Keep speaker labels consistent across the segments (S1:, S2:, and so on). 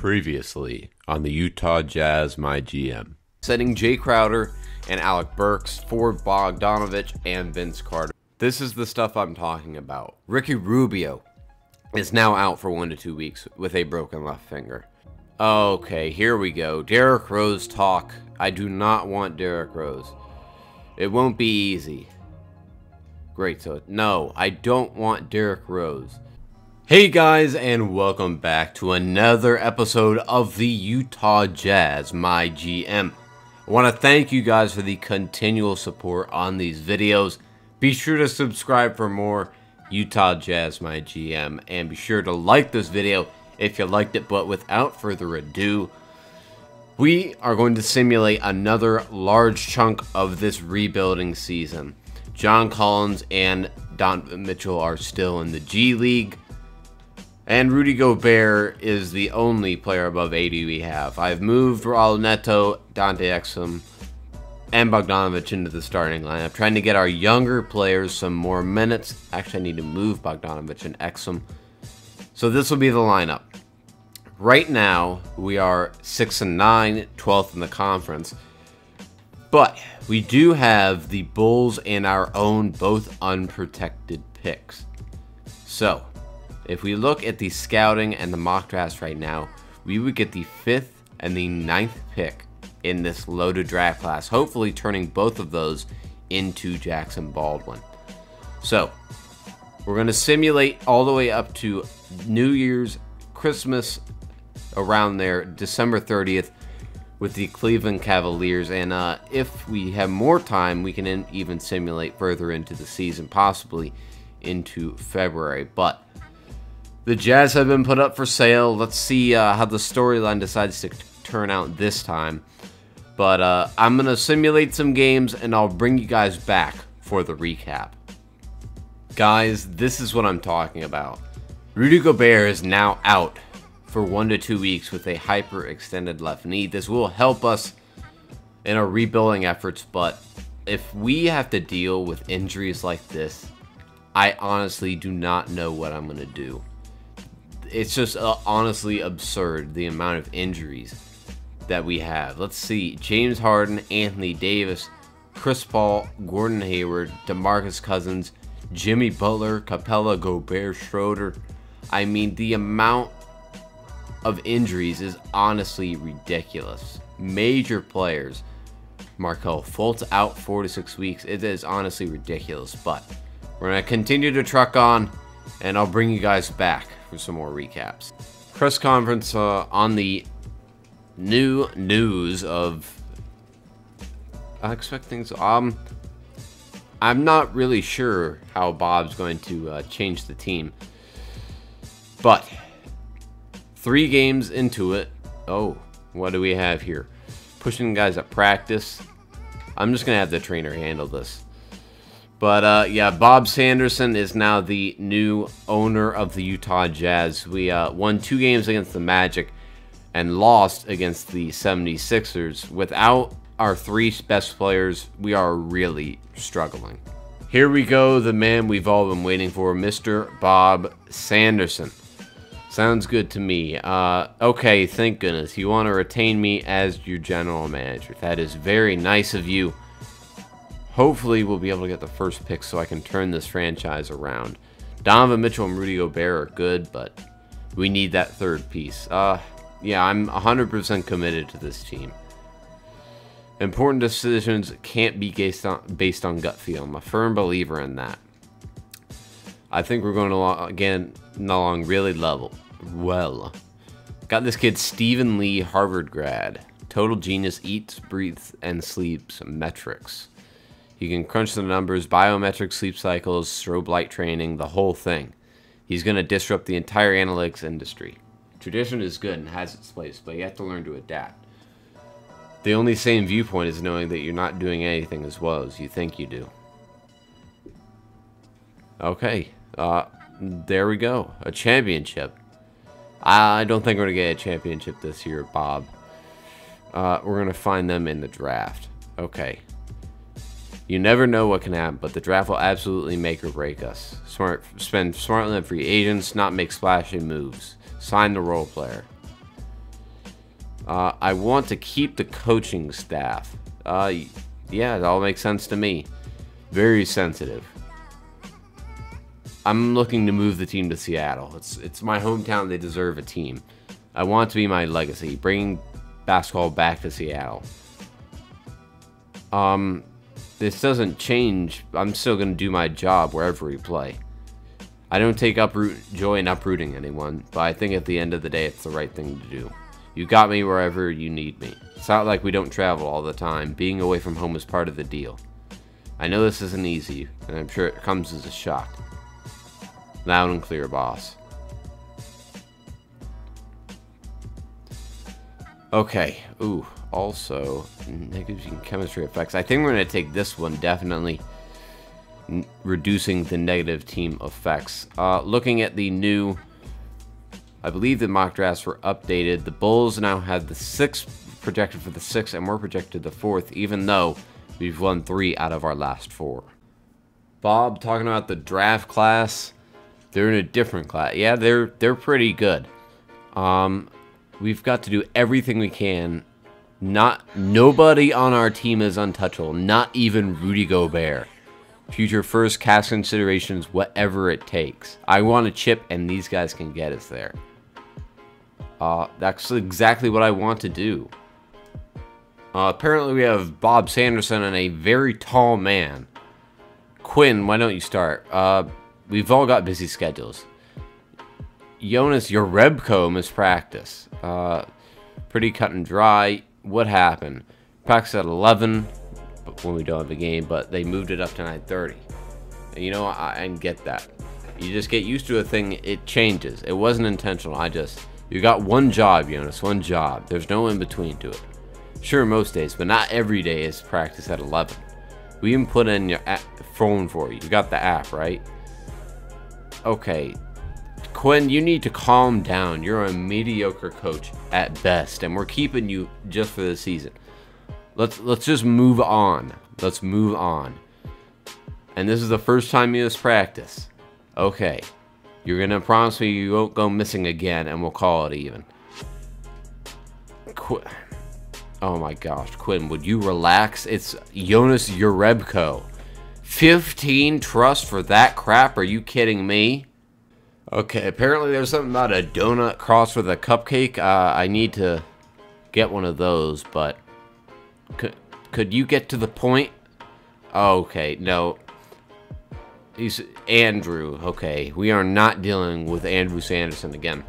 S1: Previously on the Utah Jazz MyGM. Setting Jay Crowder and Alec Burks for Bogdanovich and Vince Carter. This is the stuff I'm talking about. Ricky Rubio is now out for 1 to 2 weeks with a broken left finger. Okay, here we go. Derrick Rose talk. I do not want Derrick Rose. It won't be easy. Great, so no, I don't want Derrick Rose. Hey guys, and welcome back to another episode of the Utah Jazz MyGM. I want to thank you guys for the continual support on these videos. Be sure to subscribe for more Utah Jazz MyGM, and be sure to like this video if you liked it. But without further ado, we are going to simulate another large chunk of this rebuilding season. John Collins and Donovan Mitchell are still in the G League. And Rudy Gobert is the only player above 80 we have. I've moved Raul Neto, Dante Exum, and Bogdanovich into the starting lineup, trying to get our younger players some more minutes. Actually, I need to move Bogdanovich and Exum. So this will be the lineup. Right now, we are 6-9, 12th in the conference. But we do have the Bulls and our own both unprotected picks. So if we look at the scouting and the mock drafts right now, we would get the 5th and the 9th pick in this loaded draft class, hopefully turning both of those into Jackson Baldwin. So we're going to simulate all the way up to New Year's, Christmas, around there, December 30th, with the Cleveland Cavaliers. And if we have more time, we can even simulate further into the season, possibly into February. But the Jazz have been put up for sale. Let's see how the storyline decides to turn out this time. But I'm going to simulate some games, and I'll bring you guys back for the recap. Guys, this is what I'm talking about. Rudy Gobert is now out for 1 to 2 weeks with a hyperextended left knee. This will help us in our rebuilding efforts, but if we have to deal with injuries like this, I honestly do not know what I'm going to do. It's just honestly absurd, the amount of injuries that we have. Let's see. James Harden, Anthony Davis, Chris Paul, Gordon Hayward, DeMarcus Cousins, Jimmy Butler, Capella, Gobert, Schroeder. I mean, the amount of injuries is honestly ridiculous. Major players. Markelle Fultz out 4 to 6 weeks. It is honestly ridiculous. But we're going to continue to truck on, and I'll bring you guys back for some more recaps. Press conference on the new news of I expect things. I'm not really sure how Bob's going to change the team, but 3 games into it. Oh, what do we have here? Pushing guys at practice. I'm just gonna have the trainer handle this. But yeah, Bob Sanderson is now the new owner of the Utah Jazz. We won 2 games against the Magic and lost against the 76ers. Without our 3 best players, we are really struggling. Here we go, the man we've all been waiting for, Mr. Bob Sanderson. Sounds good to me. Okay, thank goodness. You want to retain me as your general manager. That is very nice of you. Hopefully, we'll be able to get the first pick so I can turn this franchise around. Donovan Mitchell and Rudy Gobert are good, but we need that 3rd piece. Yeah, I'm 100% committed to this team. Important decisions can't be based on gut feel. I'm a firm believer in that. I think we're going along really well. Got this kid, Stephen Lee, Harvard grad. Total genius, eats, breathes, and sleeps metrics. He can crunch the numbers, biometric sleep cycles, strobe light training, the whole thing. He's going to disrupt the entire analytics industry. Tradition is good and has its place, but you have to learn to adapt. The only sane viewpoint is knowing that you're not doing anything as well as you think you do. Okay, there we go. A championship. I don't think we're going to get a championship this year, Bob. We're going to find them in the draft. Okay. You never know what can happen, but the draft will absolutely make or break us. Spend smartly on free agents, not make splashy moves. Sign the role player. I want to keep the coaching staff. Yeah, it all makes sense to me. Very sensitive. I'm looking to move the team to Seattle. It's my hometown. They deserve a team. I want it to be my legacy, bringing basketball back to Seattle. This doesn't change. I'm still going to do my job wherever we play. I don't take joy in uprooting anyone, but I think at the end of the day, it's the right thing to do. You got me wherever you need me. It's not like we don't travel all the time. Being away from home is part of the deal. I know this isn't easy, and I'm sure it comes as a shock. Loud and clear, boss. Okay. Ooh. Also, negative chemistry effects. I think we're going to take this one, definitely. Reducing the negative team effects. Looking at the new... I believe the mock drafts were updated. The Bulls now have the 6th projected for the 6th, and we're projected the 4th, even though we've won 3 out of our last 4. Bob, talking about the draft class. They're in a different class. Yeah, they're pretty good. We've got to do everything we can. Nobody on our team is untouchable. Not even Rudy Gobert. Future first, cast considerations, whatever it takes. I want a chip, and these guys can get us there. That's exactly what I want to do. Apparently we have Bob Sanderson and a very tall man. Quinn, why don't you start? We've all got busy schedules. Jonas, your Rebco missed practice. Pretty cut and dry. What happened? Practice at 11 when we don't have a game, but they moved it up to 9:30. You know, I get that. You just get used to a thing, it changes. It wasn't intentional. You got one job, Jonas, one job. There's no in between to it. Sure, most days, but not every day is practice at 11. We even put in your phone for you. You got the app, right? Okay. Quinn, you need to calm down. You're a mediocre coach at best, and we're keeping you just for the season. Let's just move on. Let's move on. And this is the first time you missed practice. Okay. You're going to promise me you won't go missing again, and we'll call it even. Oh my gosh. Quinn, would you relax? It's Jonas Jerebko. 15 trust for that crap? Are you kidding me? Okay, apparently there's something about a donut crossed with a cupcake. I need to get one of those, but... Could you get to the point? Okay, no. He's Andrew. Okay, we are not dealing with Andrew Sanderson again.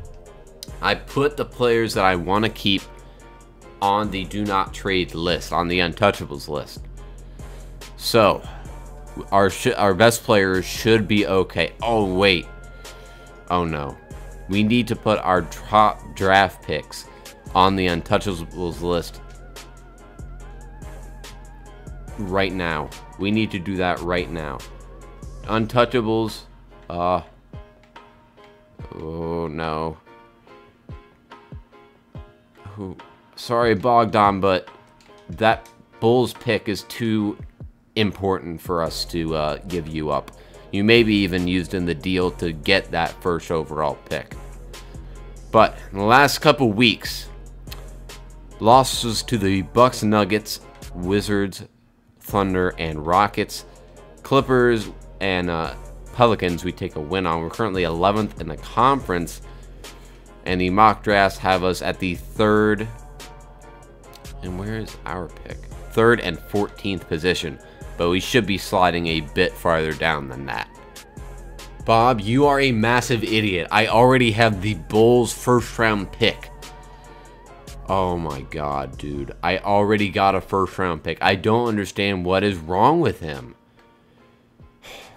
S1: I put the players that I want to keep on the do not trade list, on the untouchables list. So, our best players should be okay. Oh, wait. Oh, no. We need to put our top draft picks on the untouchables list right now. We need to do that right now. Untouchables. Oh, no. Sorry, Bogdan, but that Bulls pick is too important for us to give you up. You may be even used in the deal to get that first overall pick. But in the last couple weeks, losses to the Bucks, Nuggets, Wizards, Thunder, and Rockets, Clippers, and Pelicans we take a win on. We're currently 11th in the conference, and the mock drafts have us at the 3rd, and where is our pick? 3rd and 14th position, but we should be sliding a bit farther down than that. Bob, you are a massive idiot. I already have the Bulls' first round pick. Oh my god, dude. I already got a first round pick. I don't understand what is wrong with him.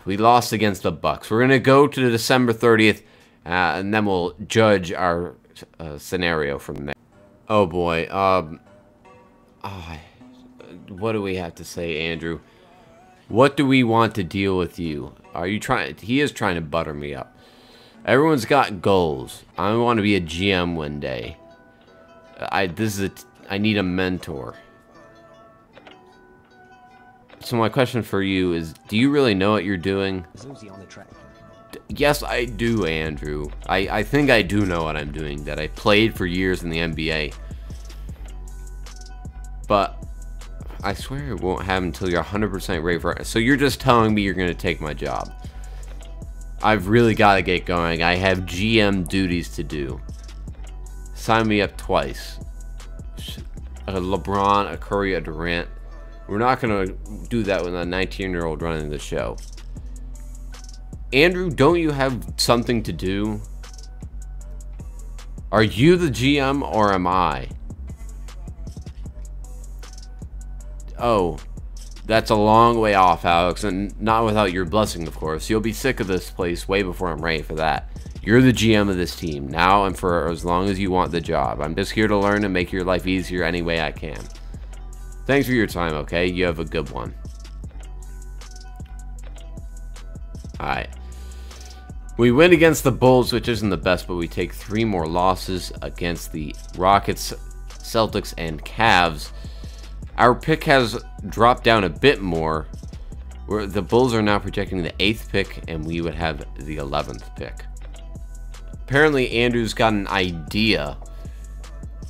S1: We lost against the Bucks. We're going to go to December 30th, and then we'll judge our scenario from there. Oh boy. What do we have to say, Andrew? What do we want to deal with you? Are you trying? He is trying to butter me up. Everyone's got goals. I want to be a GM one day. I need a mentor. So my question for you is, do you really know what you're doing? Yes, I do, Andrew. I think I do know what I'm doing. That I played for years in the NBA. but I swear it won't happen until you're 100% ready for it. So you're just telling me you're going to take my job. I've really got to get going. I have GM duties to do. Sign me up twice. A LeBron, a Curry, a Durant. We're not going to do that with a 19-year-old running the show. Andrew, don't you have something to do? Are you the GM or am I? Oh, that's a long way off, Alex, and not without your blessing, of course. You'll be sick of this place way before I'm ready for that. You're the GM of this team, now and for as long as you want the job. I'm just here to learn and make your life easier any way I can. Thanks for your time, okay? You have a good one. Alright. We win against the Bulls, which isn't the best, but we take 3 more losses against the Rockets, Celtics, and Cavs. Our pick has dropped down a bit more. Where the Bulls are now projecting the 8th pick, and we would have the 11th pick. Apparently, Andrew's got an idea.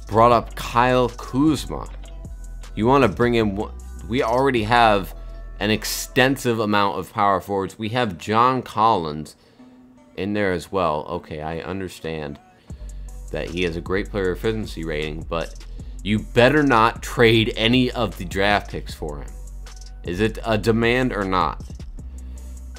S1: Brought up Kyle Kuzma. You want to bring in... We already have an extensive amount of power forwards. We have John Collins in there as well. Okay, I understand that he has a great player efficiency rating, but you better not trade any of the draft picks for him. Is it a demand or not?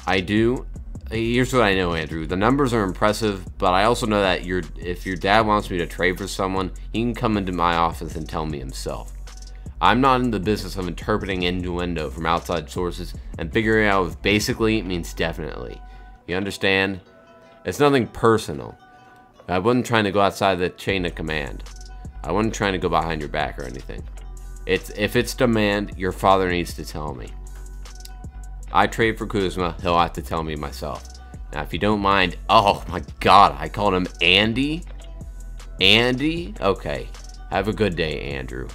S1: I do. Here's what I know, Andrew. The numbers are impressive, but I also know that if your dad wants me to trade for someone, he can come into my office and tell me himself. I'm not in the business of interpreting innuendo from outside sources and figuring out if basically means definitely. You understand? It's nothing personal. I wasn't trying to go outside the chain of command. I wasn't trying to go behind your back or anything. If it's demand, your father needs to tell me. I trade for Kuzma, he'll have to tell me myself. Now, if you don't mind... Oh, my God, I called him Andy? Andy? Okay. Have a good day, Andrew.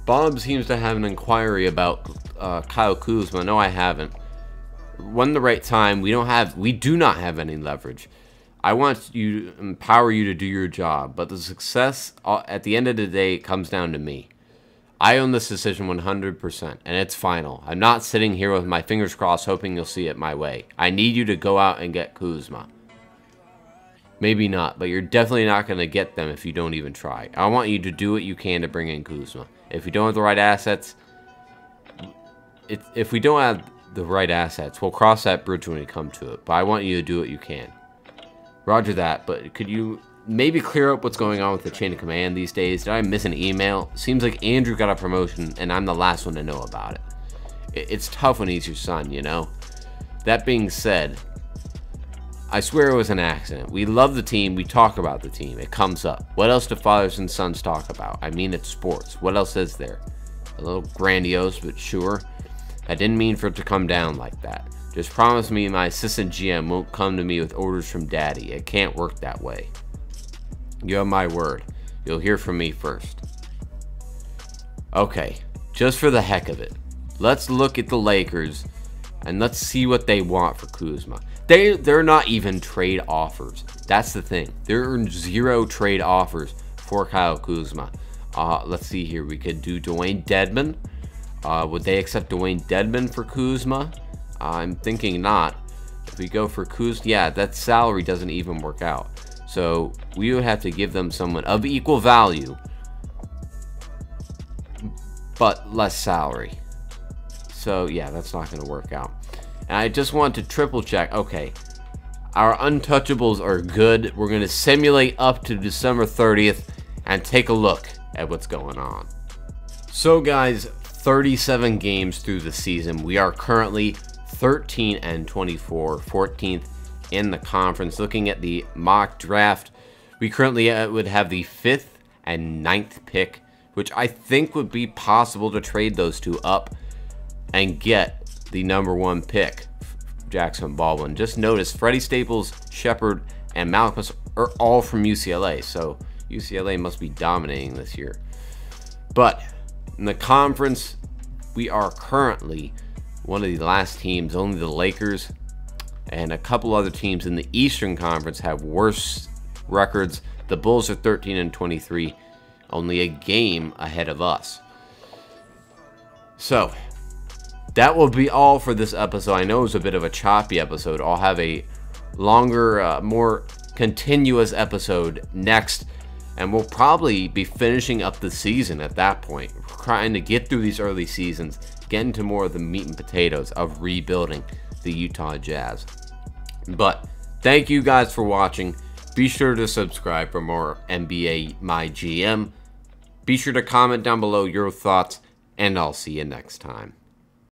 S1: Bob seems to have an inquiry about Kyle Kuzma. No, I haven't. When the right time, we do not have any leverage. I want you to empower you to do your job, but the success at the end of the day comes down to me. I own this decision 100%, and it's final. I'm not sitting here with my fingers crossed hoping you'll see it my way. I need you to go out and get Kuzma. Maybe not, but you're definitely not going to get them if you don't even try. I want you to do what you can to bring in Kuzma. If you don't have the right assets, if we don't have the right assets, we'll cross that bridge when we come to it. But I want you to do what you can. Roger that, but could you maybe clear up what's going on with the chain of command these days? Did I miss an email? Seems like Andrew got a promotion, and I'm the last one to know about it. It's tough when he's your son, you know? That being said, I swear it was an accident. We love the team. We talk about the team. It comes up. What else do fathers and sons talk about? I mean, it's sports. What else is there? A little grandiose, but sure. I didn't mean for it to come down like that. Just promise me my assistant GM won't come to me with orders from daddy. It can't work that way. You have my word. You'll hear from me first. Okay, just for the heck of it, let's look at the Lakers and let's see what they want for Kuzma. They're not even trade offers. That's the thing. There are 0 trade offers for Kyle Kuzma. Let's see here. We could do Dwayne Dedmon. Would they accept Dwayne Dedmon for Kuzma? I'm thinking not. If we go for Kuzma, yeah, that salary doesn't even work out. So we would have to give them someone of equal value, but less salary. So yeah, that's not going to work out. And I just want to triple check. Okay, our untouchables are good. We're going to simulate up to December 30th and take a look at what's going on. So guys, 37 games through the season. We are currently 13-24, 14th in the conference. Looking at the mock draft, we currently would have the 5th and 9th pick, which I think would be possible to trade those two up and get the #1 pick, Jackson Baldwin. Just notice Freddie Staples, Shepard, and Malcolm are all from UCLA, so UCLA must be dominating this year. But in the conference, we are currently one of the last teams. Only the Lakers and a couple other teams in the Eastern Conference have worse records. The Bulls are 13-23. only a game ahead of us. So, that will be all for this episode. I know it was a bit of a choppy episode. I'll have a longer, more continuous episode next, and we'll probably be finishing up the season at that point. We're trying to get through these early seasons, get into more of the meat and potatoes of rebuilding the Utah Jazz. But thank you guys for watching. Be sure to subscribe for more NBA MyGM. Be sure to comment down below your thoughts, and I'll see you next time.